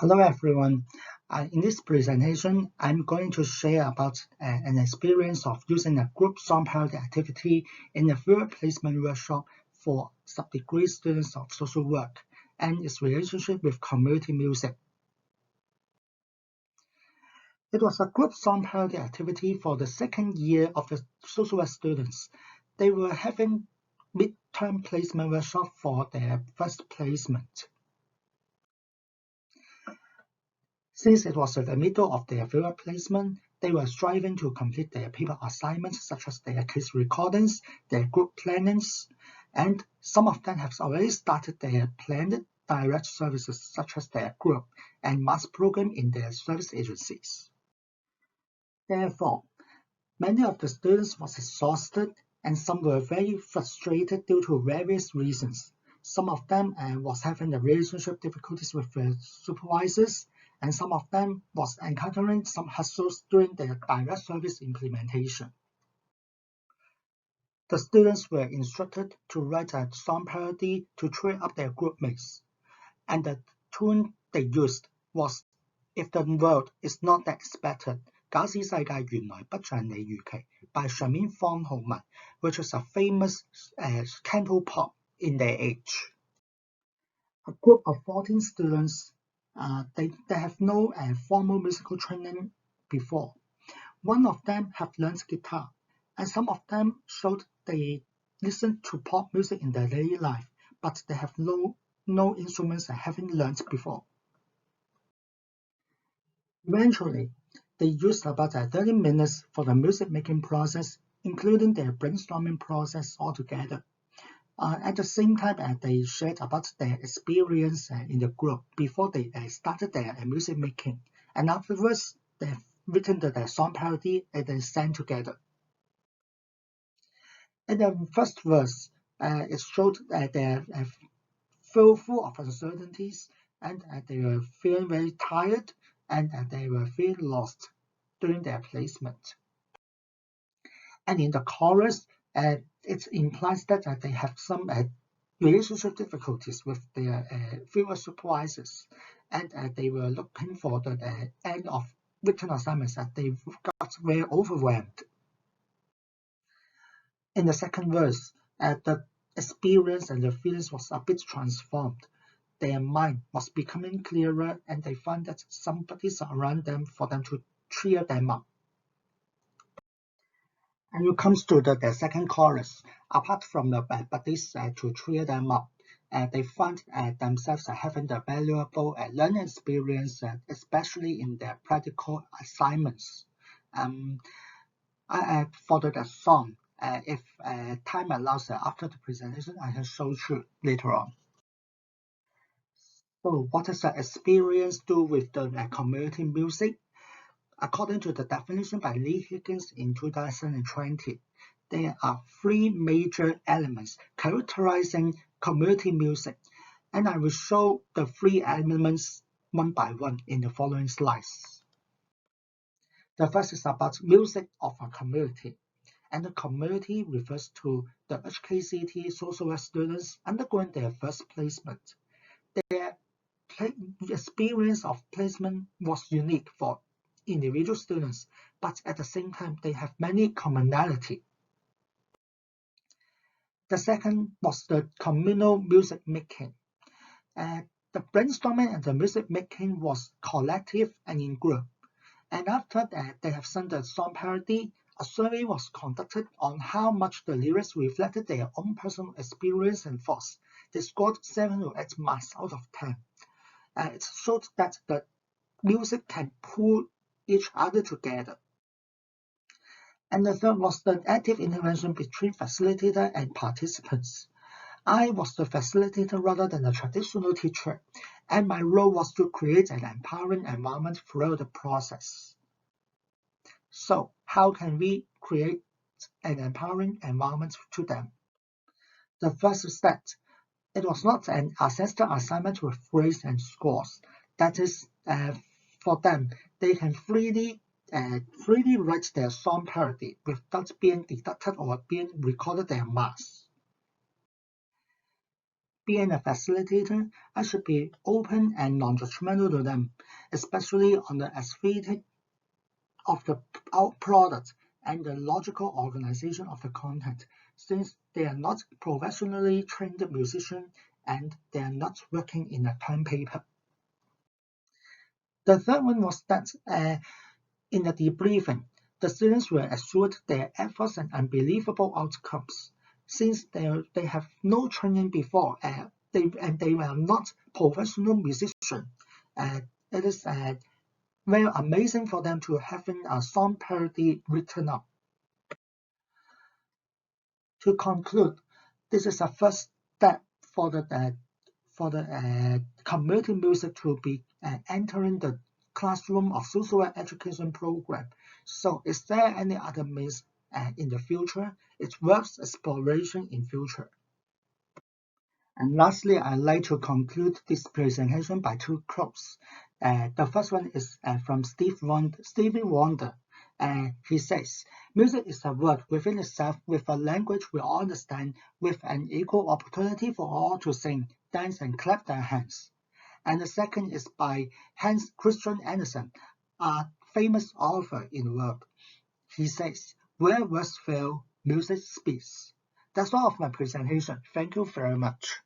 Hello everyone. In this presentation, I'm going to share about an experience of using a group song parody activity in a field placement workshop for sub-degree students of social work and its relationship with community music. It was a group song parody activity for the second year of the social work students. They were having midterm placement workshop for their first placement. Since it was at the middle of their field placement, they were striving to complete their paper assignments such as their case recordings, their group plannings, and some of them have already started their planned direct services such as their group and mass program in their service agencies. Therefore, many of the students was exhausted and some were very frustrated due to various reasons. Some of them was having the relationship difficulties with the supervisors, and some of them was encountering some hassles during their direct service implementation. The students were instructed to write a song parody to cheer up their group mates, and the tune they used was "If the World Is Not That Expected," 假使世界原來不像你預期 by Shamin方浩文, which is a famous cantopop in their age. A group of 14 students, they have no formal musical training before. One of them have learned guitar, and some of them showed they listen to pop music in their daily life, but they have no instruments and haven't learned before. Eventually, they used about 30 minutes for the music making process, including their brainstorming process altogether. At the same time, they shared about their experience in the group before they started their music making, and afterwards they've written their song parody and they sang together. In the first verse, it showed they're full of uncertainties, and they were feeling very tired, and they were feeling lost during their placement. And in the chorus, it implies that they have some relationship difficulties with their field supervisors, and they were looking for the end of written assignments that they got very overwhelmed. In the second verse, the experience and the feelings was a bit transformed. Their mind was becoming clearer, and they found that somebody's around them for them to cheer them up. And it comes to the second chorus. Apart from the buddies to cheer them up, they find themselves having the valuable learning experience, especially in their practical assignments. For the song, if time allows, after the presentation, I can show you later on. So what does the experience do with the community music? According to the definition by Lee Higgins in 2020, there are three major elements characterizing community music, and I will show the three elements one by one in the following slides. The first is about music of a community, and the community refers to the HKCT social work students undergoing their first placement. Their experience of placement was unique for individual students, but at the same time, they have many commonality. The second was the communal music making. The brainstorming and the music making was collective and in group. And after that, they have sung the song parody. A survey was conducted on how much the lyrics reflected their own personal experience and thoughts. They scored 7 to 8 marks out of 10. It showed that the music can pull each other together. And the third was the active intervention between facilitator and participants. I was the facilitator rather than a traditional teacher, and my role was to create an empowering environment throughout the process. So, how can we create an empowering environment to them? The first step, it was not an assessed assignment with grades and scores. That is, for them, they can freely write their song parody without being deducted or being recorded their marks. being a facilitator, I should be open and non-judgmental to them, especially on the aesthetic of the product and the logical organization of the content, since they are not professionally trained musicians and they are not working in a pen paper. The third one was that in the debriefing, the students were assured their efforts and unbelievable outcomes, since they have no training before they were not professional musicians. It is very amazing for them to having a song parody written up. To conclude, this is a first step for the community music to be entering the classroom of social education program. So is there any other means in the future? It's worth exploration in future. And lastly, I'd like to conclude this presentation by two quotes. The first one is from Stevie Wonder. He says, "Music is a word within itself with a language we all understand, with an equal opportunity for all to sing, dance, and clap their hands." And the second is by Hans Christian Andersen, a famous author in the world. He says, "Where words fail, music speaks." That's all of my presentation. Thank you very much.